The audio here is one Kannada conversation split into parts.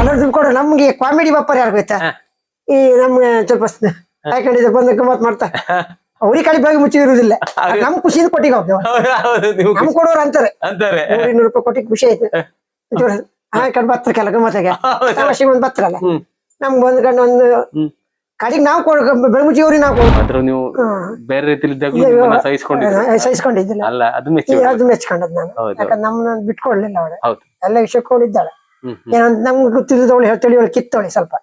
ಕಲರ್ ಕೊಡ್ರಿ ನಮ್ಗೆ ಕಾಮಿಡಿ ಬಪ್ಪರ್ ಯಾರು ಗೊತ್ತಾ ಈ ನಮ್ಗೆ ಸ್ವಲ್ಪ ಹಾಕೊಂಡಿದ್ದ ಬಂದ ಗಮ್ಮತ್ ಮಾಡ್ತಾ ಅವ್ರಿಗೆ ಕಡೆ ಬಾಗಿ ಮುಚ್ಚಿ ಇರುದಿಲ್ಲ ನಮ್ ಖುಷಿಯಿಂದ ಕೊಟ್ಟಿಗೆ ನಮ್ ಕೊಡೋರು ಅಂತಾರೆ 100-200 ರೂಪಾಯಿ ಕೊಟ್ಟಿಗೆ ಖುಷಿ ಆಯ್ತು ಹಾಕೊಂಡು ಬತ್ತರ್ಕಲ್ಲ ಗಮ್ಮತ್ತಾಗ ತಮಾಷೆ ಬಂದ್ ಬತ್ತರಲ್ಲ ನಮ್ಗೆ ಬಂದ್ಕೊಂಡು ಒಂದು ಕಡೆಗೆ ನಾವು ಬೆಳಮುಚ್ಚಿ ಅವ್ರಿಗೆ ನಾವು ನೀವು ಬೇರೆ ರೀತಿಲಿ ಸಹಿಸ್ಕೊಂಡಿದ್ದಿಲ್ಲ ಅದು ಮೆಚ್ಕೊಂಡದ್ ನಾನು ಯಾಕಂದ್ರೆ ನಮ್ಮನ್ನ ಬಿಟ್ಕೊಡ್ಲಿಲ್ಲ ಅವಳು ಎಲ್ಲ ವಿಷಯ ಕೊಡಿದ್ದಾಳೆ ಏನಂತ ನಮ್ಗೆ ಗೊತ್ತಿದ್ದವಳು ತಿಳಿವಳು ಕಿತ್ತವಳಿ ಸ್ವಲ್ಪ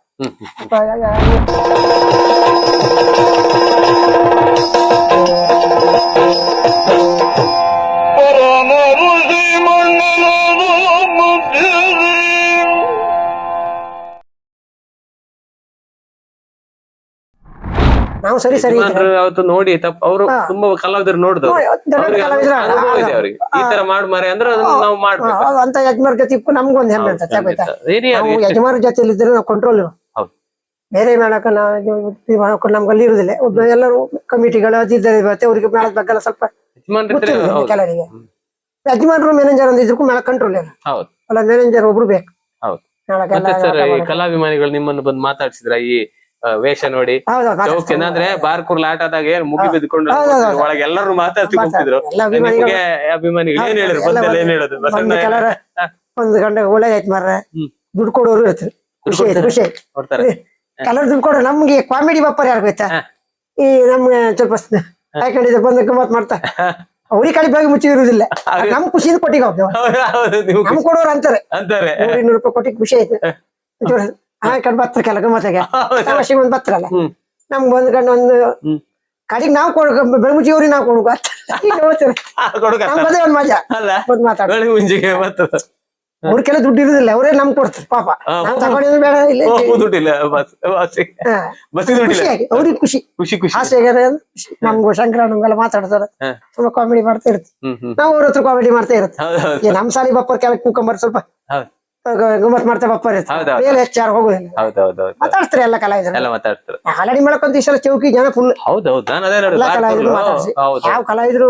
ನಾವು ಸರಿ ಸರಿ ಅವತ್ತು ನೋಡಿ ಅವರು ತುಂಬಾ ಕಲಾವಿದರು ನೋಡಿದ್ರು ಅವ್ರಿಗೆ ಈ ತರ ಮಾಡ್ ಮಾರೆ ಅಂದ್ರೆ ನಾವು ಮಾಡ್ಬೇಕು ಅಂತ ಯಜಮಾನ್ ಜೊತೆ ಇಪ್ಪು ನಮ್ಗೊಂದು ಹೆಮ್ಮೆ ಅಂತ ಯಜಮಾನ ಜೊತೆಲಿ ಇದ್ರೆ ನಾವು ಕಂಟ್ರೋಲ್ ಬೇರೆ ಮಾಡಕ ನಮ್ಗಲ್ಲಿ ಇರುದಿಲ್ಲ ಎಲ್ಲರೂ ಕಮಿಟಿಗಳು ಅದಿದ್ದಾರೆ ಅವ್ರಿಗೆ ಮೇಳದ ಬಗ್ಗೆ ಸ್ವಲ್ಪ ಕೆಲವರಿಗೆ ಯಜಮಾನರು ಮ್ಯಾನೇಜರ್ ಅಂದಿದ್ರು ಮೇಳ ಕಂಟ್ರೋಲ್ ಇಲ್ಲ ಅಲ್ಲ ಮ್ಯಾನೇಜರ್ ಒಬ್ರು ಬೇಕು ಕಲಾಭಿಮಾನಿಗಳು ನಿಮ್ಮನ್ನು ಬಂದು ಮಾತಾಡ್ಸಿದ್ರ ಈ ವೇಷ ನೋಡಿ ಅಂದ್ರೆ ಬಾರ್ಕೂರ್ಲ ಆಟ ಆದಾಗ ಏನ್ ಮುಗಿ ಬಿದ್ಕೊಂಡು ಒಳಗೆ ಎಲ್ಲರೂ ಮಾತಾಡ್ತಿದ್ರು ನಿಮ್ಗೆ ಅಭಿಮಾನಿಗಳು ಏನ್ ಹೇಳಿದ್ರು ಏನ್ ಹೇಳುದು ಒಂದು ಗಂಟೆ ಒಳ್ಳೇದಾಯ್ತು ಮಾರ್ರೆ ದುಡ್ಡು ಕೊಡೋರು ಇರ್ತಾರೆ ಖುಷಿ ಆಯ್ತು ಖುಷಿ ಆಯ್ತು ಕಲರ್ ದುಡ್ಡು ಕೊಡ್ರಿ ನಮ್ಗೆ ಕಾಮಿಡಿ ಬಪ್ಪರ್ ಯಾರು ಗೊತ್ತಾ ಈ ನಮ್ಗೆ ಸ್ವಲ್ಪ ಹಾಕೊಂಡಿದ್ದ ಬಂದ ಗಮ್ಮತ್ ಮಾಡ್ತಾ ಅವ್ರಿಗೆ ಕಡೆ ಬಾಗಿ ಮುಚ್ಚಿ ಇರುದಿಲ್ಲ ನಮ್ ಖುಷಿಯಿಂದ ಕೊಟ್ಟಿಗೆ ನಮ್ ಕೊಡೋರು ಅಂತಾರೆ 100-200 ರೂಪಾಯಿ ಕೊಟ್ಟಿಗೆ ಖುಷಿ ಆಯ್ತು ಹಾಕೊಂಡು ಬತ್ತರ್ಕಲ್ಲ ಗಮ್ಮತ್ತಾಗ ತಮಾಷೆ ಬಂದ್ ಬತ್ತರಲ್ಲ ನಮ್ಗೆ ಬಂದ್ಕೊಂಡು ಒಂದು ಕಡೆಗೆ ನಾವು ಬೆಳಮುಚ್ಚಿ ಅವ್ರಿಗೆ ನಾವು ಕೊಡುದೇ ಒಂದ್ ಮಜಾ ಬಂದ್ ಮಾತಾಡ ಅವ್ರಿಗೆಲ್ಲ ದುಡ್ಡು ಇರುದಿಲ್ಲ ಅವರೇ ನಮ್ಗೆ ಕೊಡ್ತಾರೆ ಪಾಪ ನಾವು ತಗೊಂಡಿದ್ದು ಬೇಡ ಅವ್ರಿಗೆ ಖುಷಿ ಹಾಸ್ಯಗಾರ ನಮ್ಗೂ ಶಂಕರ ನಮ್ಗೆಲ್ಲ ಮಾತಾಡ್ತಾರೆ ತುಂಬಾ ಕಾಮಿಡಿ ಮಾಡ್ತಾ ಇರ್ತೀವಿ ನಾವು ಅವ್ರ ಹತ್ರ ಕಾಮಿಡಿ ಮಾಡ್ತಾ ಇರುತ್ತೆ ನಮ್ ಸಾಲಿ ಬಪ್ಪರ್ ಕೆಳಗೆ ಕೂಕೊಂಬರ್ ಸ್ವಲ್ಪ ಗಮ್ಮತ್ ಮಾಡ್ತಾ ಬಪ್ಪರ್ ಮೇಲೆ ಹೆಚ್ಚಾರು ಹೋಗುದಿಲ್ಲ ಮಾತಾಡ್ತಾರೆ ಎಲ್ಲ ಕಲಾವಿದರು ಹಾಲಾಡಿ ಮಾಡಕ್ಕಂತ ಈ ಸಲ ಚೌಕಿ ಜನ ಫುಲ್ ಎಲ್ಲ ಕಲಾವಿದರು ಮಾತಾಡ್ಸಿ ಯಾವ ಕಲಾವಿದ್ರು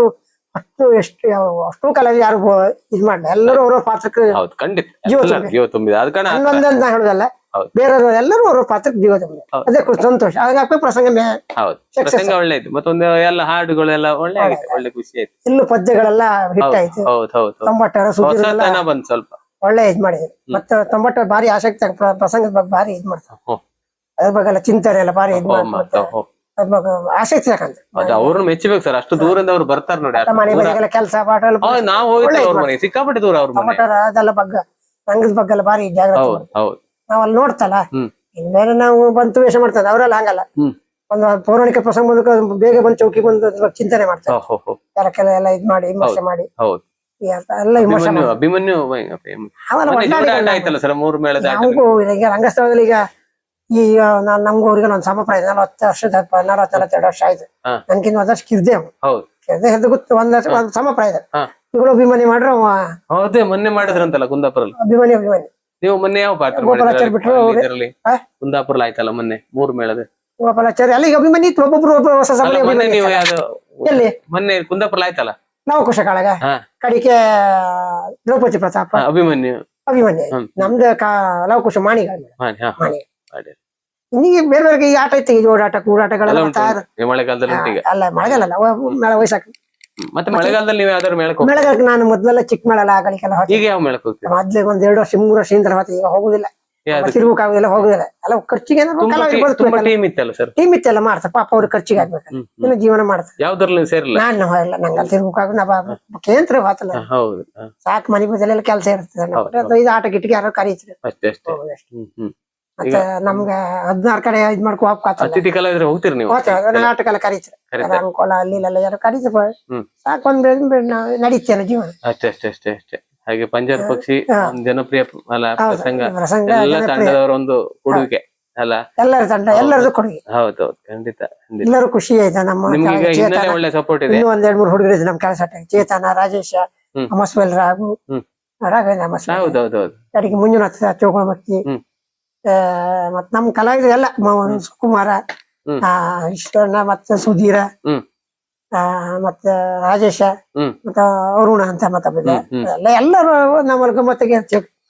ಅಷ್ಟು ಕಲಾವಿದ್ರು ಯಾರು ಇದ್ ಮಾಡ್ಲ ಎಲ್ಲರೂ ಅವ್ರವ್ರ ಪಾತ್ರಕ್ಕೆ ಜೀವ ತುಂಬಿದ ಹನ್ನೊಂದಂತ ನಾ ಹೇಳುದಲ್ಲ ಬೇರೆ ಎಲ್ಲರೂ ಅವ್ರವ್ರ ಪಾತ್ರಕ್ಕೆ ಜೀವ ತುಂಬಿದೆ ಅದೇ ಸಂತೋಷ ಹಾಗಾಗಿ ಪ್ರಸಂಗ ಮತ್ತೊಂದು ಎಲ್ಲ ಹಾಡುಗಳೆಲ್ಲ ಒಳ್ಳೆ ಖುಷಿ ಆಯ್ತು ಇನ್ನು ಪದ್ಯಗಳೆಲ್ಲ ಹಿಟ್ ಆಯ್ತು ತೊಂಬಟ್ಟರ ಸುದ್ದಿ ಸ್ವಲ್ಪ ಒಳ್ಳೆ ಇದ್ ಮಾಡಿದ್ರು ಮತ್ತೆ ತೊಂಬಟ್ಟ ಭಾರಿ ಆಸಕ್ತಿ ಪ್ರಸಂಗದ ಬಗ್ಗೆ ಭಾರಿ ಇದ್ ಮಾಡ್ತಾರೆ ಅದ್ರ ಬಗ್ಗೆ ಎಲ್ಲ ಚಿಂತನೆ ಎಲ್ಲ ಭಾರಿ ಇದ್ ಮಾಡ್ತಾರೆ ಆಸಕ್ತಿ ಯಾಕಂತ ಅವ್ರನ್ನ ಮೆಚ್ಚಬೇಕು ಸರ್ ಅಷ್ಟು ದೂರದಿಂದ ಅವ್ರು ಬರ್ತಾರೆ ನೋಡಿ ಮನೆ ಬದಿಗೆಲ್ಲ ಕೆಲಸ ಪಾಠ ನಾವು ಸಿಕ್ಕಾಪಟ್ಟೆ ದೂರ ಅವ್ರ ಅದೆಲ್ಲ ಬಗ್ಗೆ ರಂಗದ ಬಗ್ಗೆ ಎಲ್ಲ ಭಾರಿ ಜಾಗ್ರತೆ ನಾವ್ ಅಲ್ಲಿ ನೋಡ್ತಲ್ಲ ಬೇರೆ ನಾವು ಬಂತು ವೇಷ ಮಾಡ್ತದ ಅವರೆಲ್ಲ ಹಂಗಲ್ಲ ಒಂದು ಪೌರಾಣಿಕ ಪ್ರಸಂಗ ಬಂದ ಬೇಗ ಬಂದು ಚೌಕಿ ಬಂದು ಚಿಂತನೆ ಮಾಡ್ತಾರೆ ಕೆಲ ಎಲ್ಲ ಇದ್ ಮಾಡಿ ವಿಮರ್ಶೆ ಮಾಡಿ ಎಲ್ಲ ಅಭಿಮನ್ಯು ರಂಗಸ್ಥಳದಲ್ಲಿ ಈಗ ಈಗ ನಮ್ಗೂ ಅವ್ರಿಗೆ ಒಂದ್ ಸಮಪ್ರಾಯ 40 ವರ್ಷದ 42 ವರ್ಷ ಆಯ್ತು ನನ್ಕಿಂತ ಒಂದಷ್ಟು ಕಿರ್ದೆ ಗೊತ್ತು ಒಂದ್ ಸಮಪ್ರಾಯ ಇಗಳು ಅಭಿಮಾನಿ ಮಾಡ್ರ ಮೊನ್ನೆ ಮಾಡಿದ್ರಂತಲ್ಲ ಕುಂದಾಪುರ ಅಭಿಮಾನಿ ನೀವು ಮೊನ್ನೆ ಯಾವ ಪಾತ್ರ ಬಿಟ್ರು ಕುಂದಾಪುರ ಆಯ್ತಲ್ಲ ಮೊನ್ನೆ 3 ಮೇಳದ ಗೋಪಾಲಾಚಾರ್ಯ ಅಲ್ಲಿ ಈಗ ಅಭಿಮಾನಿ ಒಬ್ಬೊಬ್ರು ಹೊಸ ಎಲ್ಲಿ ಮೊನ್ನೆ ಕುಂದಾಪುರ ಆಯ್ತಲ್ಲ ನವಕುಶ ಕಾಳಗ ಕಡಿಕೆ ದ್ರೌಪದಿ ಪ್ರತಾಪ ಅಭಿಮನ್ಯು ನಮ್ದು ಲವಕುಶ ಮಾಣಿಗ ಇನ್ನೀಗ ಬೇರೆ ಬೇರೆ ಈ ಆಟ ಇತ್ತು ಈ ಓಡಾಟ ಕೂಡಾಟಗಳೆಲ್ಲ ಅಲ್ಲ ಮಳೆಗಾಲ ಮೇಳ ವಯಸ್ಸಾಕ ಮತ್ತೆ ಮಳೆಗಾಲದಲ್ಲಿ ನೀವು ಯಾವ್ದಾದ್ರು ಮೇಳಕ್ಕೆ ನಾನು ಮೊದ್ಲೆಲ್ಲ ಚಿಕ್ಕ ಮೇಳಲ್ಲ ಆಗಲಿಕ್ಕೆಲ್ಲ ಮೊದ್ಲೇ ಒಂದ್ 2 ವರ್ಷ 3 ವರ್ಷದಿಂದ ಈಗ ಹೋಗುದಿಲ್ಲ ತಿರುಗುಕಾಗುದಿಲ್ಲ ಹೋಗುದಿಲ್ಲ ಎಲ್ಲ ಖರ್ಚಿಗೆ ಟೀಮ್ ಇತ್ತಲ್ಲ ಮಾಡ್ತಾರೆ ಪಾಪ ಅವ್ರ ಖರ್ಚಿಗೆ ಆಗ್ಬೇಕು ಇನ್ನು ಜೀವನ ಮಾಡ್ತಾರೆ ನಾನು ಇಲ್ಲ ನಂಗಲ್ಲಿ ತಿರುಗುಕಾಗ ಕೇಂದ್ರ ಮಾತಲ್ಲ ಸಾಕು ಮನೆ ಬದಲೆಲ್ಲ ಕೆಲಸ ಇರ್ತದೆ ಇದು ಆಟ ಗಿಟ್ಟಿಗೆ ಯಾರು ಕರೀತಾರೆ ಮತ್ತೆ ನಮ್ಗೆ 16 ಕಡೆ ಇದ್ ಮಾಡ್ಕೊ ನಾಟಕ ಎಲ್ಲ ಕರೀತಾರೆ ಅಂಕೋಲ ಅಲ್ಲಿ ಯಾರು ಕರೀತಾರೆ ಸಾಕು ಒಂದ್ ನಡೀತೇನೆ ಜೀವನ ಅಷ್ಟೇ ಹಾಗೆ ಪಂಜಾರ್ ಪಕ್ಷಿ ಜನಪ್ರಿಯ ಪ್ರಸಂಗ ಎಲ್ಲ ತಂಡದವರ ಒಂದು ಕೊಡುಗೆ ಅಲ್ಲ ಎಲ್ಲರ ತಂಡ ಎಲ್ಲರದು ಕೊಡುಗೆ ಹೌದೌದು ಖಂಡಿತ ಎಲ್ಲರೂ ಖುಷಿ ಆಯ್ತಾ ನಮ್ಮ ಒಳ್ಳೆ ಸಪೋರ್ಟ್ ಇದೆ ಇನ್ನೂ 1-2-3 ಹುಡುಗರು ನಮ್ ಕೆಲಸ ಚೇತನ ರಾಜೇಶ ಅಮಸ್ವೆಲ್ ರಾಘು ರಾಘವೇಂದ್ರ ಅಮಸ್ವೆಲ್ ಕಡೆಗೆ ಮಂಜುನಾಥ ಚೌಕಮಕ್ಕಿ ಮತ್ ನಮ್ ಕಲಾವಿದರು ಎಲ್ಲ ಸುಕುಮಾರ ಈಶ್ವರನ ಮತ್ತೆ ಸುಧೀರ ಮತ್ತೆ ರಾಜೇಶ ಮತ್ತ ಅರುಣ ಅಂತ ಮತ್ತ ಎಲ್ಲರೂ ನಮ್ಮ ಗಮ್ಮತ್ತಿಗೆ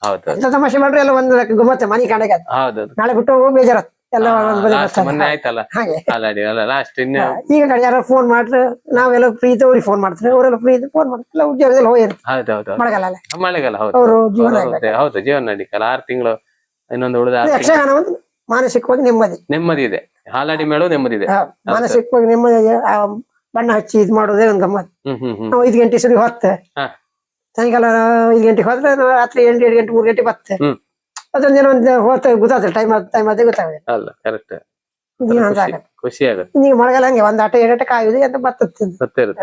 ಹೌದು ಎಂತ ತಮಾಷೆ ಮಾಡ್ರೆ ಎಲ್ಲ ಒಂದ್ ಗಮ್ಮತ್ತೆ ಮನಿ ಕಾಣಗ ಹೌದು ನಾಳೆ ಬಿಟ್ಟು ಹೋಗೋ ಬೇಜಾರತ್ ಎಲ್ಲ ಲಾಸ್ಟ್ ಮೊನ್ನೆ ಆಯ್ತಲ್ಲ ಹಾಗೆ ಹಾಲಾಡಿ ಅಲ್ಲ ಲಾಸ್ಟ್ ಇನ್ನು ಈಗ ಕಡೆ ಯಾರು ಫೋನ್ ಮಾಡ್ರೆ ನಾವೆಲ್ಲ ಫ್ರೀ ಅವ್ರಿಗೆ ಫೋನ್ ಮಾಡ್ತಾರೆ ಅವರೆಲ್ಲ ಫ್ರೀ ಫೋನ್ ಮಾಡ್ತಾರೆ ಉದ್ಯೋಗದಲ್ಲಿ ಹೋಗಿರುತ್ತೆ ಹೌದೌದು ಮಳೆಗಾಲ ಅಲ್ಲ ಮಳೆಗಾಲ ಅವರು ಜೀವನ ಹೌದು ಜೀವನ ನಡಿಕಲ್ಲ 6 ತಿಂಗಳು ಇನ್ನೊಂದು ಉಳಿದ ಯಕ್ಷಗಾನ ಒಂದು ಮಾನಸಿಕವಾಗಿ ನೆಮ್ಮದಿ ನೆಮ್ಮದಿ ಇದೆ ಹಾಲಾಡಿ ಮೇಳು ನೆಮ್ಮದಿ ಇದೆ ಮಾನಸಿಕವಾಗಿ ನೆಮ್ಮದಿ ಬಣ್ಣ ಹಚ್ಚಿ ಇದ್ ಮಾಡೋದೇ ಒಂದ್ ಗಮ್ಮತ್ ನಾವು 5 ಗಂಟೆ ಸರಿ ಹೊತ್ತೆ ಸಾಯಂಕಾಲ 5 ಗಂಟೆಗೆ ಹೋದ್ರೆ ರಾತ್ರಿ 8 ಗಂಟೆ 3 ಗಂಟೆ ಬತ್ತೆ ಅದೊಂದೇನೋ ಒಂದು ಹೋಗ್ತಾ ಗೊತ್ತಾಗ್ತದೆ ಟೈಮ್ ಅದೇ ಗೊತ್ತಾಗುತ್ತೆ ಅಲ್ಲ ಕರೆಕ್ಟ್ ಖುಷಿ ಆಗುತ್ತೆ ಈಗ ಮಳೆಗಾಲ ಹಂಗೆ ಒಂದ್ ಆಟ 2 ಆಟ ಕಾಯುದು ಅಂತ ಬರ್ತದೆ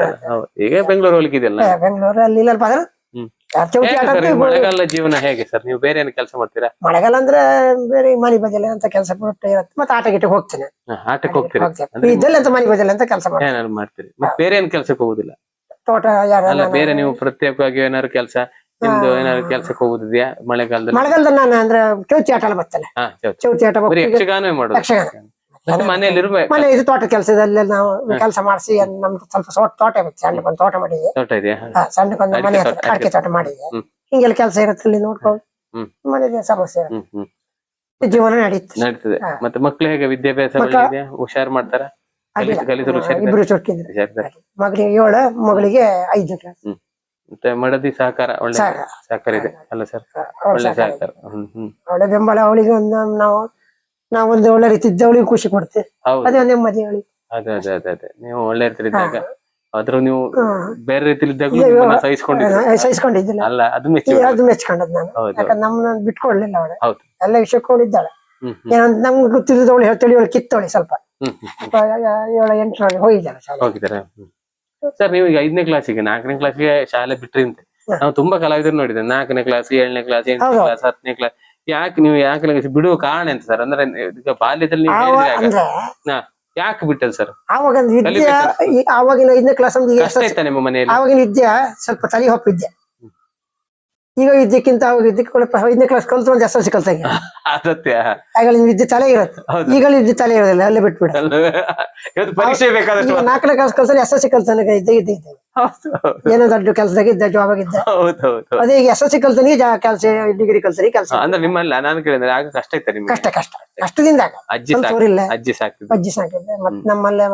ಈಗ ಬೆಂಗಳೂರು ಹೋಗ್ಲಿಕ್ಕಿದೆಯಲ್ಲ ಬೆಂಗಳೂರು ಅಲ್ಲಿ ಇಲ್ಲ ಪದ ಮಳೆಗಾಲ ಜೀವನ ಹೇಗೆ ಸರ್ ನೀವು ಬೇರೆ ಏನು ಕೆಲಸ ಮಾಡ್ತೀರಾ ಮಳೆಗಾಲ ಅಂದ್ರೆ ಬೇರೆ ಮನೆ ಬದಿಯಲ್ಲಿ ಅಂತ ಕೆಲಸ ಬಿಟ್ಟು ಇರುತ್ತೆ ಮತ್ತೆ ಆಟ ಗಿಟ್ಟಕ್ಕೆ ಹೋಗ್ತೇನೆ ಆಟಕ್ಕೆ ಹೋಗ್ತೀರಾ ಇದ್ದಲ್ಲಿ ಅಂತ ಮನೆ ಬದಿಯಲ್ಲಿ ಅಂತ ಕೆಲಸ ಏನಾದ್ರು ಮಾಡ್ತೀರಿ ಮತ್ತೆ ಬೇರೆ ಏನ್ ಕೆಲ್ಸಕ್ಕೆ ಹೋಗುದಿಲ್ಲ ತೋಟ ಅಲ್ಲ ಬೇರೆ ನೀವು ಪ್ರತ್ಯೇಕವಾಗಿ ಏನಾದ್ರು ಕೆಲಸ ನಿಮ್ದು ಏನಾದ್ರು ಕೆಲ್ಸಕ್ಕೆ ಹೋಗುದಿದ್ಯಾ ಮಳೆಗಾಲದಲ್ಲಿ ಮಳೆಗಾಲದಲ್ಲಿ ನಾನು ಅಂದ್ರೆ ಚೌತಿ ಆಟ ಎಲ್ಲ ಬರ್ತಲ್ಲ ಚೌತಿ ಆಟ ಯಕ್ಷಗಾನವೇ ಮಾಡೋದು ಮತ್ತೆ ಮನೆಯಲ್ಲಿ ಮನೆ ಇದು ತೋಟ ಕೆಲಸದಲ್ಲಿ ನಾವು ಕೆಲಸ ಮಾಡಿಸಿ ನಮ್ದು ಸ್ವಲ್ಪ ತೋಟ ಇರುತ್ತೆ ಸಣ್ಣಕೊಂದು ತೋಟ ಮಾಡಿದೆ ತೋಟ ಇದೆಯಾ ಸಣ್ಣಕೊಂದು ಮನೆ ಹತ್ರ ಅಡಿಕೆ ತೋಟ ಮಾಡಿದೆ ಹಿಂಗೆಲ್ಲ ಕೆಲಸ ಇರುತ್ತೆ ಅಲ್ಲಿ ನೋಡ್ಕೊಂಡು ಮನೆಗೆ ಸಮಸ್ಯೆ ಇರುತ್ತೆ ಜೀವನ ನಡೀತದೆ ಮತ್ತೆ ಮಕ್ಳು ಹೇಗೆ ವಿದ್ಯಾಭ್ಯಾಸ ಹುಷಾರ್ ಮಾಡ್ತಾರ ಇಬ್ರು ಚೊಕ್ಕಿದ್ರು ಮಗಳಿಗೆ 7 ಮಗಳಿಗೆ 5 ಕ್ಲಾಸ್ ಮತ್ತೆ ಮಡದಿ ಸಹಕಾರ ಒಳ್ಳೆ ಸಹಕಾರ ಇದೆ ಅಲ್ಲ ಸರ್ ಒಳ್ಳೆ ಸಹಕಾರ ಒಳ್ಳೆ ಬೆಂಬಲ ಅವಳಿಗೆ ಒಂದು ನಾವೊಂದು ಒಳ್ಳೆ ರೀತಿ ಇದ್ದ ಅವಳಿಗೆ ಖುಷಿ ಕೊಡ್ತೇವೆ ಅದೇ ಒಂದು ನೆಮ್ಮದಿ ಅವಳಿಗೆ ಅದೇ ನೀವು ಒಳ್ಳೆ ರೀತಿ ಇದ್ದಾಗ ಆದ್ರೂ ನೀವು ಬೇರೆ ರೀತಿಲಿ ಇದ್ದಾಗ ಸಹಿಸ್ಕೊಂಡಿದ್ದಿಲ್ಲ ಅಲ್ಲ ಅದು ಮೆಚ್ಕೊಂಡದ್ ನಾನು ಯಾಕಂದ್ರೆ ನಮ್ಮನ್ನ ಬಿಟ್ಕೊಡ್ಲಿಲ್ಲ ಅವಳು ಎಲ್ಲ ವಿಷಯಕ್ಕೆ ಅವಳಿದ್ದಾಳೆ ಏನಂತ ನಮ್ಗೆ ಗೊತ್ತಿದ್ದವಳು ಹೇಳ್ತೇಳಿ ಅವಳು ಕಿತ್ತವಳಿ ಸ್ವಲ್ಪ 7-8 ಹೋಗಿದ್ದಾರೆ ಸರ್ ನೀವು ಈಗ 5ನೇ ಕ್ಲಾಸಿಗೆ 4ನೇ ಕ್ಲಾಸ್ಗೆ ಶಾಲೆ ಬಿಟ್ರಿ ಅಂತ ನಾವು ತುಂಬಾ ಕಲಾವಿದರು ನೋಡಿದ್ದೆ 4ನೇ ಕ್ಲಾಸ್ 7ನೇ ಕ್ಲಾಸ್ 8ನೇ ಕ್ಲಾಸ್ 10ನೇ ಕ್ಲಾಸ್ ಯಾಕೆ ಬಿಡುವ ಕಾರಣ ಎಂತ ಸರ್ ಅಂದ್ರೆ ಈಗ ಬಾಲ್ಯದಲ್ಲಿ ನೀವು ಯಾಕೆ ಬಿಟ್ಟದ್ದು ಸರ್ ಆವಾಗಿನ 5ನೇ ಕ್ಲಾಸ್ ಕಷ್ಟ ಇತ್ತ ನಿಮ್ಮ ಮನೆಯಲ್ಲಿ ಆವಾಗಿನ ವಿದ್ಯೆ ಸ್ವಲ್ಪ ತಲೆ ಹೊಪ್ಪಿದ್ದೆ ಈಗ ವಿದ್ಯಕ್ಕಿಂತ ಅವಾಗ ವಿದ್ಯೆ 5ನೇ ಕ್ಲಾಸ್ ಕಲ್ತು ಒಂದು SLC ಕಲ್ತಾಗ ಆಗ ವಿದ್ಯೆ ತಲೆ ಇರುತ್ತೆ ಈಗ ವಿದ್ಯೆ ತಲೆ ಇರೋದಿಲ್ಲ ಅಲ್ಲೇ ಬಿಟ್ಬಿಡ ಪರೀಕ್ಷೆ ಬೇಕಾದಷ್ಟು 4ನೇ ಕ್ಲಾಸ್ ಕಲ್ತಾರೆ SLC ಕಲ್ತಾನೆ ಇದ್ದೆ ಏನೋ ದೊಡ್ಡ ಕೆಲಸದಾಗ ಇದ್ದ ಜಾಬ್ ಆಗಿದ್ದ ಅದೇ ಈಗ SLC ಕಲ್ತಾನೆ ಕೆಲಸ ಡಿಗ್ರಿ ಕಲ್ತಾನೆ ಕೆಲಸ ಅಂದ್ರೆ ನಿಮ್ಮಲ್ಲ ನಾನು ಕೇಳಿದ್ರೆ ಆಗ ಕಷ್ಟ ಇತ್ತ ನಿಮ್ಗೆ ಕಷ್ಟದಿಂದ ಅಜ್ಜಿ ಸಾಕಿದ್ದೆ ಮತ್ ನಮ್ಮಲ್ಲೇ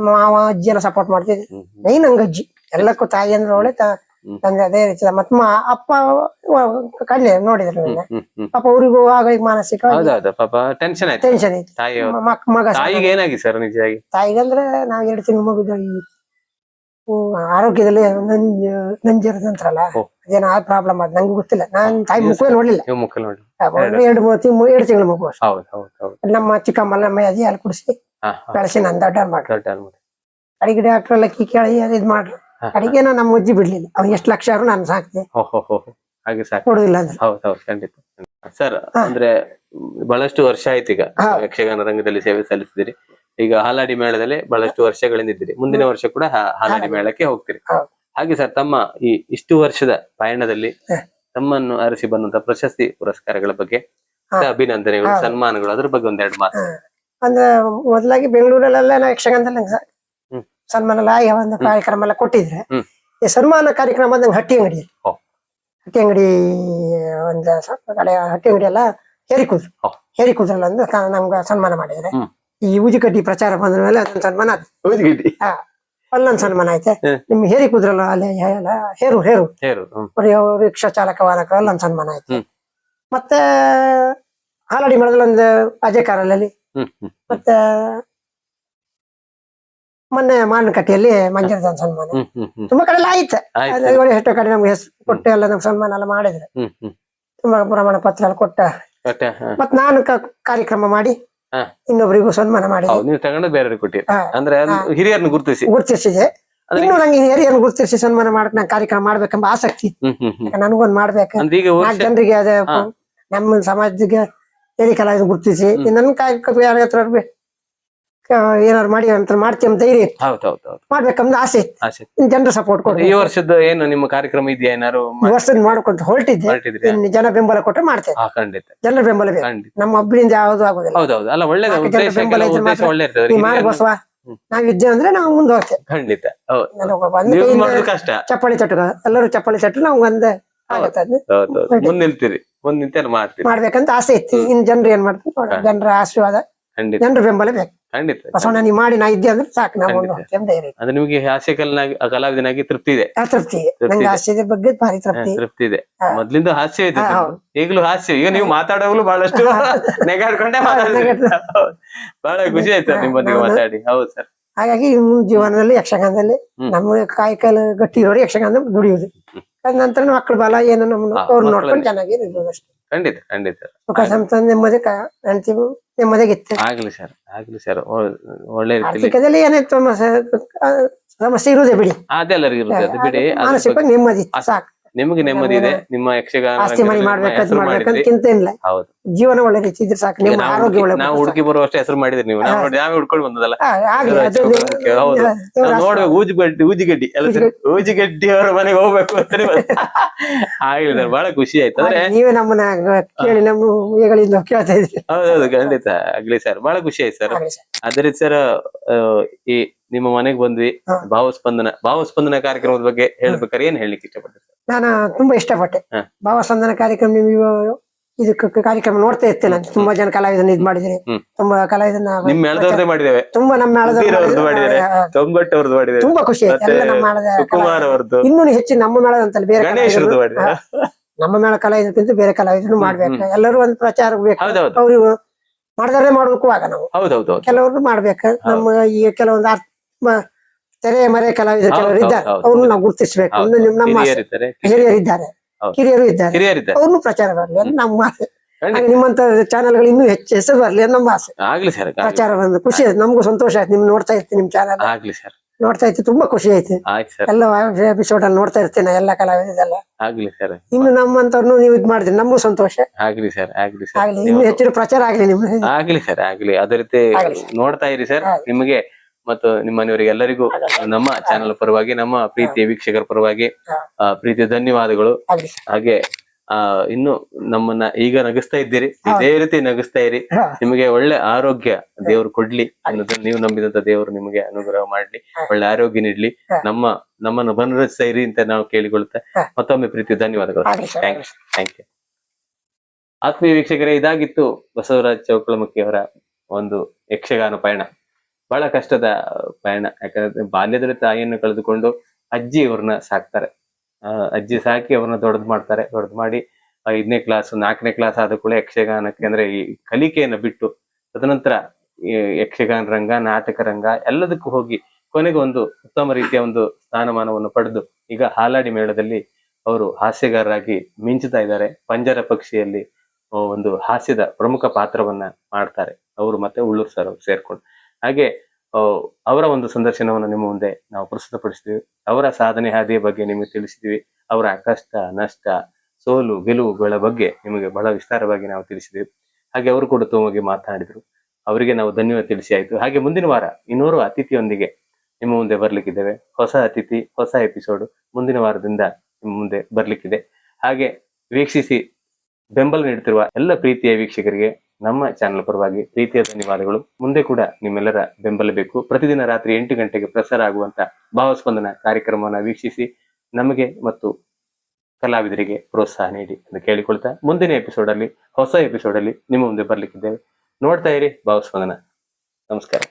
ಮಾವ ಅಜ್ಜಿ ಎಲ್ಲ ಸಪೋರ್ಟ್ ಮಾಡ್ತಿದ್ದೆ ನೈ ನಂಗ ಅಜ್ಜಿ ಎಲ್ಲಕ್ಕೂ ತಾಯಿ ಅಂದ್ರೆ ಒಳ್ಳೆ ತಂದೆ ಅದೇ ರೀತಿ ಮತ್ ಅಪ್ಪ ಕಣ್ಣೆ ನೋಡಿದ್ರು ಪಾಪ ಊರಿಗೂ ಆಗ ಈಗ ಮಾನಸಿಕ ಟೆನ್ಷನ್ ಐತಿ ಮಗ ತಾಯಿಗಂದ್ರೆ ನಾವ್ 2 ತಿಂಗಳು ಮಗುದಾಗಿ ಆರೋಗ್ಯದಲ್ಲಿ ನಂಜಿರದಂತ್ರಲ್ಲ ಅದೇನ ಆ ಪ್ರಾಬ್ಲಮ್ ಅದ್ ನಂಗೆ ಗೊತ್ತಿಲ್ಲ ನಾನ್ ತಾಯಿ ಮುಖವೇ ನೋಡ್ಲಿಲ್ಲ 2 ತಿಂಗಳು ಮಗು ನಮ್ಮ ಚಿಕ್ಕಮ್ಮ ನಮ್ಮ ಅಜ್ಜಿ ಹಾಲು ಕುಡಿಸಿ ಬೆಳೆಸಿ ನನ್ ದೊಡ್ಡ ಮಾಡ್ರಿ ಅಡಿಗೆ ಡಾಕ್ಟರ್ ಎಲ್ಲ ಕೇಳಿ ಇದ್ ಮಾಡ್ರಿ ಅಡಿಗೆನ ನಮ್ಮ ಅಜ್ಜಿ ಬಿಡ್ಲಿಲ್ಲ ಅವ್ನು ಎಷ್ಟು ಲಕ್ಷ ನಾನು ಸಾಕ್ತೆ ಕೊಡುದಿಲ್ಲ ಖಂಡಿತ ಸರ್ ಅಂದ್ರೆ ಬಹಳಷ್ಟು ವರ್ಷ ಆಯ್ತು ಈಗ ಯಕ್ಷಗಾನ ರಂಗದಲ್ಲಿ ಸೇವೆ ಸಲ್ಲಿಸಿದಿರಿ ಈಗ ಹಾಲಾಡಿ ಮೇಳದಲ್ಲಿ ಬಹಳಷ್ಟು ವರ್ಷಗಳಿಂದ ಇದ್ದೀರಿ ಮುಂದಿನ ವರ್ಷ ಕೂಡ ಹಾಲಾಡಿ ಮೇಳಕ್ಕೆ ಹೋಗ್ತೀರಿ ಹಾಗೆ ಸರ್ ತಮ್ಮ ಈ ಇಷ್ಟು ವರ್ಷದ ಪಯಣದಲ್ಲಿ ತಮ್ಮನ್ನು ಅರಸಿ ಬಂದಂತ ಪ್ರಶಸ್ತಿ ಪುರಸ್ಕಾರಗಳ ಬಗ್ಗೆ ಅಭಿನಂದನೆಗಳು ಸನ್ಮಾನಗಳು ಅದ್ರ ಬಗ್ಗೆ 1-2 ಮಾತು ಅಂದ್ರೆ ಮೊದಲಾಗಿ ಬೆಂಗಳೂರಲ್ಲೆಲ್ಲ ನಾವು ಯಕ್ಷಗಾನದಲ್ಲಿ ಸನ್ಮಾನ ಎಲ್ಲ ಒಂದು ಕಾರ್ಯಕ್ರಮ ಎಲ್ಲ ಕೊಟ್ಟಿದ್ರೆ ಈ ಸನ್ಮಾನ ಕಾರ್ಯಕ್ರಮ ನಂಗೆ ಹಟ್ಟಿ ಅಂಗಡಿ ಒಂದು ಕಡೆ ಹಟ್ಟಿ ಅಂಗಡಿ ಎಲ್ಲ ಹೇರಿಕುದ್ರಲ್ಲ ಅಂದ್ರೆ ನಮ್ಗೆ ಸನ್ಮಾನ ಮಾಡಿದ್ರೆ ಈ ಊಜಿಕಡ್ಡಿ ಪ್ರಚಾರ ಬಂದ ಮೇಲೆ ಅದೊಂದು ಸನ್ಮಾನ ಅಲ್ಲೊಂದು ಸನ್ಮಾನ ಐತೆ ನಿಮ್ ಹೇರಿಕುದ್ರಲ್ಲ ಅಲ್ಲಿ ಹೇರು ರಿಕ್ಷಾ ಚಾಲಕ ವಾಹಕ ಅಲ್ಲೊಂದು ಸನ್ಮಾನ ಐತೆ ಮತ್ತೆ ಹಾಲಾಡಿ ಮೇಳದಲ್ಲಿ ಒಂದು ಅಜಯ್ ಕಾರಲ್ಲಿ ಮತ್ತೆ ಮೊನ್ನೆ ಮಾನಕಟ್ಟಿಯಲ್ಲಿ ಮಂಜುನಾಥ್ ಸನ್ಮಾನ ತುಂಬಾ ಕಡೆ ಎಲ್ಲ ಆಯ್ತು ಎಷ್ಟೋ ಕಡೆ ನಮ್ಗೆ ಹೆಸರು ಕೊಟ್ಟು ಎಲ್ಲ ನಮ್ಗೆ ಸನ್ಮಾನ ಎಲ್ಲ ಮಾಡಿದ್ರೆ ತುಂಬಾ ಪ್ರಮಾಣ ಪತ್ರ ಎಲ್ಲ ಕೊಟ್ಟ ಮತ್ ನಾನು ಕಾರ್ಯಕ್ರಮ ಮಾಡಿ ಇನ್ನೊಬ್ಬರಿಗೂ ಸನ್ಮಾನ ಮಾಡಿದೆ ಹಿರಿಯರನ್ನು ಗುರುತಿಸಿದೆ ಇನ್ನು ನಂಗೆ ಹಿರಿಯರನ್ನು ಗುರುತಿಸಿ ಸನ್ಮಾನ ಮಾಡಕ್ ನಂಗೆ ಕಾರ್ಯಕ್ರಮ ಮಾಡ್ಬೇಕೆಂಬ ಆಸಕ್ತಿ ನನಗೊಂದು ಮಾಡ್ಬೇಕು 4 ಜನರಿಗೆ ಅದೇ ನಮ್ಮ ಸಮಾಜಕ್ಕೆ ಹಿರಿಯ ಕಲಾವಿದ ಗುರುತಿಸಿ ನನ್ನ ಕಾರ್ಯಕ್ರಮ ಯಾರ ಹತ್ರ ಏನಾರು ಮಾಡಿ ಅಂತ ಮಾಡ್ತೀವಿ ಅಂತ ಧೈರ್ಯ ಮಾಡ್ಬೇಕಂದ್ರೆ ಆಸೆ ಇತ್ತು ಜನರ ಸಪೋರ್ಟ್ ಕೊಡಿ ಈ ವರ್ಷದ ಏನು ನಿಮ್ಮ ಕಾರ್ಯಕ್ರಮ ಇದೆಯಾ ಏನಾರು ವರ್ಷದ ಮಾಡ್ಕೊಂತ ಹೊರಟಿದ್ದೆ ಜನ ಬೆಂಬಲ ಕೊಟ್ಟರೆ ಮಾಡ್ತೇವೆ ಜನರ ಬೆಂಬಲ ಬೇಕು ನಮ್ಮ ಒಬ್ಬರಿಂದ ಯಾವ್ದು ಆಗುದಿಲ್ಲ ಬಸವ ನಾವಿದ್ದೆ ಅಂದ್ರೆ ನಾವು ಮುಂದೆ ಹೋಗ್ತೇವೆ ಖಂಡಿತ ಚಪ್ಪಾಳಿ ತಟ್ಟು ಎಲ್ಲರೂ ಚಪ್ಪಾಳಿ ತಟ್ಟು ನಾವು ಒಂದೇ ಆಗತ್ತೆ ಅದು ಹೌದೌದು ಮುಂದ್ ನಿಲ್ತೀರಿ, ಮುಂದ್ ನಿಂತೆಲ್ಲ ಮಾಡ್ತೀರಿ. ಮಾಡ್ಬೇಕಂತ ಆಸೆ ಇತ್ತು. ಇನ್ ಜನರು ಏನ್ ಮಾಡ್ತಾರೆ ನೋಡೋಣ. ಜನರ ಆಶೀರ್ವಾದ, ಖಂಡಿತ ಜನರ ಬೆಂಬಲ ಬೇಕು. ಖಂಡಿತ. ಬಸವಣ್ಣ ನೀ ಮಾಡಿ ನಾ ಇದ್ದೆ ಅಂದ್ರೆ ಸಾಕು. ನಾವು ಒಂದು ಧೈರ್ಯ ಅಂದ್ರೆ ನಿಮ್ಗೆ ಹಾಸ್ಯ ಕಲಾವಿದನಾಗಿ ತೃಪ್ತಿ ಇದೆ? ತೃಪ್ತಿ ಇದೆ ನಂಗೆ. ಹಾಸ್ಯದ ಬಗ್ಗೆ ಭಾರಿ ತೃಪ್ತಿ ತೃಪ್ತಿ ಇದೆ. ಮೊದ್ಲಿಂದ ಹಾಸ್ಯ ಇದೆ, ಈಗಲೂ ಹಾಸ್ಯ. ಈಗ ನೀವು ಮಾತಾಡೋಗ್ಲು ಬಹಳಷ್ಟು ನೆಗಾಡ್ಕೊಂಡೇ ಮಾತಾಡ್ತೀರಿ. ಬಹಳ ಖುಷಿ ಆಯ್ತು ನಿಮ್ಮೊಂದಿಗೆ ಮಾತಾಡಿ. ಹೌದು ಸರ್. ಹಾಗಾಗಿ ಜೀವನದಲ್ಲಿ ಯಕ್ಷಗಾನದಲ್ಲಿ ನಮ್ಮ ಕಾಯಿಕಲ್ ಗಟ್ಟಿ ಇರೋರು ಯಕ್ಷಗಾನ ದುಡಿಯುವುದು. ಅದ ನಂತರ ಮಕ್ಕಳ ಬಲ ಏನು ನಮ್ಮನ್ನು ಅವ್ರು ನೋಡ್ಕೊಂಡು ಚೆನ್ನಾಗಿ ಇರ್ಬೋದು ಅಷ್ಟೇ. ಖಂಡಿತ ಖಂಡಿತ. ಸುಖ ಸಂತ ನೆಮ್ಮದಿ ಹೆಂಡತಿ ನೆಮ್ಮದಿಗಿತ್ತು. ಆಗ್ಲಿ ಸರ್, ಆಗ್ಲಿ ಸರ್. ಒಳ್ಳೆ ರೀತಿಯಲ್ಲಿ ಆರ್ಥಿಕದಲ್ಲಿ ಏನಾಯ್ತು ಸಮಸ್ಯೆ ಇರುವುದೇ ಬಿಡಿ, ಅದೆಲ್ಲರಿಗೂ ಇರುತ್ತೆ, ಅದು ಬಿಡಿ. ಮಾನಸಿಕವಾಗಿ ನೆಮ್ಮದಿ ಸಾಕು. ನಿಮ್ಗೆ ನೆಮ್ಮದಿ ಇದೆ. ನಿಮ್ಮ ಯಕ್ಷಗಾನ ಆಸ್ತಿ ಮನೆ ಮಾಡ್ಬೇಕಂತ ಮಾಡ್ಬೇಕಂತ ಇಲ್ಲ. ಹೌದು, ಜೀವನ ಒಳ್ಳೆ ರೀತಿ ಇದ್ರೆ ಸಾಕು. ನಿಮ್ಮ ಆರೋಗ್ಯ ಒಳ್ಳೆ. ನಾವು ಹುಡುಕಿ ಬರುವಷ್ಟು ಹೆಸರು ಮಾಡಿದ್ರಿ ನೀವು. ನಾವೇ ಹುಡ್ಕೊಂಡು ಬಂದದಲ್ಲ. ಆಗ್ಲಿ ಅದು ಹೌದು, ನೋಡ್ಬೇಕು. ಊಜಿಗಡ್ಡಿ ಅಲ್ಲ ಸರ್, ಊಜಿಗಡ್ಡಿ ಅವರ ಮನೆಗೆ ಹೋಗ್ಬೇಕು ಅಂತ ಆಗ್ಲಿ ಸರ್. ಬಹಳ ಖುಷಿ ಆಯ್ತು. ಅಂದ್ರೆ ನೀವೇ ನಮ್ಮನ್ನ ಕೇಳಿ ನಮ್ಮ ಊಹೆಗಳಿಂದ ಕೇಳ್ತಾ ಇದ್ರಿ. ಹೌದೌದು, ಖಂಡಿತ. ಆಗ್ಲಿ ಸರ್, ಬಹಳ ಖುಷಿ ಆಯ್ತು ಸರ್. ಅದೇ ರೀತಿ ಸರ್, ಈ ನಿಮ್ಮ ಮನೆಗೆ ಬಂದ್ವಿ. ಭಾವಸ್ಪಂದನ ಕಾರ್ಯಕ್ರಮದ ಬಗ್ಗೆ ಹೇಳ್ಬೇಕಾದ್ರೆ ಏನ್ ಹೇಳ್ಲಿಕ್ಕೆ ಇಷ್ಟಪಡ್ತೀರಿ? ನಾನು ತುಂಬಾ ಇಷ್ಟಪಟ್ಟೆ ಭಾವಸ್ಪಂದನ ಕಾರ್ಯಕ್ರಮ. ನೀವು ಇದು ಕಾರ್ಯಕ್ರಮ ನೋಡ್ತಾ ಇರ್ತೇನೆ ನಾನು. ತುಂಬಾ ಜನ ಕಲಾವಿದನ್ನ ಇದ್ ಮಾಡಿದಿರಿ. ತುಂಬಾ ಕಲಾವಿದನ್ನ ನಿಮ್ ಮೇಳದವ್ರದ್ದೇ ಮಾಡಿದ್ದೇವೆ. ತುಂಬಾ ನಮ್ಮ ಮೇಳದ ತುಂಬಾ ಖುಷಿ ಆಯ್ತು. ಎಲ್ಲ ನಮ್ಮ ಮೇಳದ ಇನ್ನೂ ಹೆಚ್ಚು ನಮ್ಮ ಮೇಳದಂತಲ್ಲ ಬೇರೆ ನಮ್ಮ ಮೇಳ ಕಲಾವಿದಕ್ಕಿಂತ ಬೇರೆ ಕಲಾವಿದನು ಮಾಡ್ಬೇಕು. ಎಲ್ಲರೂ ಒಂದು ಪ್ರಚಾರ ಬೇಕು. ಅವ್ರಿಗೆ ಮಾಡಿದ್ರೆ ಮಾಡ್ಬೇಕು. ಆಗ ನಾವು ಕೆಲವರು ಮಾಡ್ಬೇಕು. ನಮ್ಮ ಈಗ ಕೆಲವೊಂದು ತೆರೆ ಮರೆ ಕಲಾವಿದರು ಕೆಲವರು ಇದ್ದಾರೆ. ಅವ್ರನ್ನು ನಾವು ಗುರುತಿಸ್ಬೇಕು. ನಮ್ಮ ಹಿರಿಯರು ಇದ್ದಾರೆ, ಕಿರಿಯರು ಇದ್ದಾರೆ. ಅವ್ರನ್ನು ಪ್ರಚಾರ ಬರ್ಲಿ ಅಂತ ನಮ್ಮ ಆಸೆ. ನಿಮ್ಮಂತ ಚಾನೆಲ್ಗಳು ಇನ್ನೂ ಹೆಚ್ಚು ಹೆಸರು ಬರ್ಲಿ ಅಂತ ನಮ್ಮ ಆಸೆ. ಪ್ರಚಾರ ಬಂದು ಖುಷಿ ಆಯ್ತು. ನಮಗೂ ಸಂತೋಷ ಆಯ್ತು. ನಿಮ್ ನೋಡ್ತಾ ಇರ್ತೀನಿ, ನಿಮ್ ಚಾನಲ್ ನೋಡ್ತಾ ಇತ್ತು. ತುಂಬಾ ಖುಷಿ ಆಯ್ತು. ಎಲ್ಲ ಎಪಿಸೋಡ್ ಅಲ್ಲಿ ನೋಡ್ತಾ ಇರ್ತೇನೆ, ಎಲ್ಲ ಕಲಾವಿದೆಲ್ಲ. ಇನ್ನು ನಮ್ಮಂತವ್ರನ್ನು ನೀವು ಇದ್ ಮಾಡಿದ್ರಿ, ನಮಗೂ ಸಂತೋಷ. ಆಗ್ಲಿ ಇನ್ನು ಹೆಚ್ಚಿನ ಪ್ರಚಾರ ಆಗ್ಲಿ ನಿಮ್ಗೆ. ಆಗ್ಲಿ ಸರ್, ಆಗ್ಲಿ. ಅದೇ ರೀತಿ ನೋಡ್ತಾ ಇರಿ ಸರ್. ನಿಮಗೆ ಮತ್ತು ನಿಮ್ಮ ಮನೆಯವರಿಗೆ ಎಲ್ಲರಿಗೂ ನಮ್ಮ ಚಾನೆಲ್ ಪರವಾಗಿ, ನಮ್ಮ ಪ್ರೀತಿಯ ವೀಕ್ಷಕರ ಪರವಾಗಿ ಪ್ರೀತಿಯ ಧನ್ಯವಾದಗಳು. ಹಾಗೆ ಇನ್ನು ನಮ್ಮನ್ನ ಈಗ ನಗಿಸ್ತಾ ಇದ್ದೀರಿ, ಇದೇ ರೀತಿ ನಗಿಸ್ತಾ ಇರಿ. ನಿಮಗೆ ಒಳ್ಳೆ ಆರೋಗ್ಯ ದೇವರು ಕೊಡ್ಲಿ. ನೀವು ನಂಬಿದಂತ ದೇವರು ನಿಮಗೆ ಅನುಗ್ರಹ ಮಾಡ್ಲಿ, ಒಳ್ಳೆ ಆರೋಗ್ಯ ನೀಡ್ಲಿ. ನಮ್ಮನ್ನು ಮನರಂಜಿಸ್ತಾ ಇರಿ ಅಂತ ನಾವು ಕೇಳಿಕೊಳ್ಳುತ್ತಾ ಮತ್ತೊಮ್ಮೆ ಪ್ರೀತಿಯ ಧನ್ಯವಾದಗಳು. Thank you. ಆತ್ಮೀಯ ವೀಕ್ಷಕರೇ, ಇದಾಗಿತ್ತು ಬಸವರಾಜ್ ಚೌಕಳಮುಖಿ ಅವರ ಒಂದು ಯಕ್ಷಗಾನ ಪಯಣ. ಬಹಳ ಕಷ್ಟದ ಪಯಣ. ಯಾಕಂದ್ರೆ ಬಾಲ್ಯದಲ್ಲಿ ತಾಯಿಯನ್ನು ಕಳೆದುಕೊಂಡು ಅಜ್ಜಿ ಅವ್ರನ್ನ ಸಾಕ್ತಾರೆ. ಅಜ್ಜಿ ಸಾಕಿ ಅವ್ರನ್ನ ದೊಡ್ಡದು ಮಾಡ್ತಾರೆ. ದೊಡ್ಡದು ಮಾಡಿ 5ನೇ ಕ್ಲಾಸ್ 4ನೇ ಕ್ಲಾಸ್ ಆದ ಕೂಡ ಯಕ್ಷಗಾನಕ್ಕೆ ಅಂದ್ರೆ ಈ ಕಲಿಕೆಯನ್ನು ಬಿಟ್ಟು ತದನಂತರ ಯಕ್ಷಗಾನ ರಂಗ, ನಾಟಕ ರಂಗ ಎಲ್ಲದಕ್ಕೂ ಹೋಗಿ ಕೊನೆಗೆ ಒಂದು ಉತ್ತಮ ರೀತಿಯ ಒಂದು ಸ್ಥಾನಮಾನವನ್ನು ಪಡೆದು ಈಗ ಹಾಲಾಡಿ ಮೇಳದಲ್ಲಿ ಅವರು ಹಾಸ್ಯಗಾರರಾಗಿ ಮಿಂಚುತ್ತಾ ಇದ್ದಾರೆ. ಪಂಜರ ಪಕ್ಷಿಯಲ್ಲಿ ಒಂದು ಹಾಸ್ಯದ ಪ್ರಮುಖ ಪಾತ್ರವನ್ನ ಮಾಡ್ತಾರೆ ಅವರು, ಮತ್ತೆ ಉಳ್ಳೂರ್ ಸರ್ ಅವರು ಸೇರ್ಕೊಂಡು. ಹಾಗೆ ಅವರ ಒಂದು ಸಂದರ್ಶನವನ್ನು ನಿಮ್ಮ ಮುಂದೆ ನಾವು ಪ್ರಸ್ತುತಪಡಿಸ್ತೀವಿ. ಅವರ ಸಾಧನೆ ಹಾದಿಯ ಬಗ್ಗೆ ನಿಮಗೆ ತಿಳಿಸಿದ್ವಿ. ಅವರ ಕಷ್ಟ ನಷ್ಟ, ಸೋಲು ಗೆಲುವುಗಳ ಬಗ್ಗೆ ನಿಮಗೆ ಬಹಳ ವಿಸ್ತಾರವಾಗಿ ನಾವು ತಿಳಿಸಿದ್ವಿ. ಹಾಗೆ ಅವರು ಕೂಡ ತಮಗೆ ಮಾತನಾಡಿದ್ರು. ಅವರಿಗೆ ನಾವು ಧನ್ಯವಾದ ತಿಳಿಸಿ ಆಯ್ತು. ಹಾಗೆ ಮುಂದಿನ ವಾರ ಇನ್ನೋರ್ವ ಅತಿಥಿಯೊಂದಿಗೆ ನಿಮ್ಮ ಮುಂದೆ ಬರ್ಲಿಕ್ಕಿದ್ದೇವೆ. ಹೊಸ ಅತಿಥಿ, ಹೊಸ ಎಪಿಸೋಡ್ ಮುಂದಿನ ವಾರದಿಂದ ನಿಮ್ಮ ಮುಂದೆ ಬರ್ಲಿಕ್ಕಿದೆ. ಹಾಗೆ ವೀಕ್ಷಿಸಿ ಬೆಂಬಲ ನೀಡುತ್ತಿರುವ ಎಲ್ಲ ಪ್ರೀತಿಯ ವೀಕ್ಷಕರಿಗೆ ನಮ್ಮ ಚಾನೆಲ್ ಪರವಾಗಿ ಪ್ರೀತಿಯ ಧನ್ಯವಾದಗಳು. ಮುಂದೆ ಕೂಡ ನಿಮ್ಮೆಲ್ಲರ ಬೆಂಬಲ ಬೇಕು. ಪ್ರತಿದಿನ ರಾತ್ರಿ 8 ಗಂಟೆಗೆ ಪ್ರಸಾರ ಆಗುವಂತ ಭಾವಸ್ಪಂದನ ಕಾರ್ಯಕ್ರಮವನ್ನು ವೀಕ್ಷಿಸಿ ನಮಗೆ ಮತ್ತು ಕಲಾವಿದರಿಗೆ ಪ್ರೋತ್ಸಾಹ ನೀಡಿ ಅಂತ ಕೇಳಿಕೊಳ್ತಾ ಮುಂದಿನ ಎಪಿಸೋಡ್ ಅಲ್ಲಿ, ಹೊಸ ಎಪಿಸೋಡ್ ಅಲ್ಲಿ ನಿಮ್ಮ ಮುಂದೆ ಬರ್ಲಿಕ್ಕಿದ್ದೇವೆ. ನೋಡ್ತಾ ಇರಿ ಭಾವಸ್ಪಂದನ. ನಮಸ್ಕಾರ.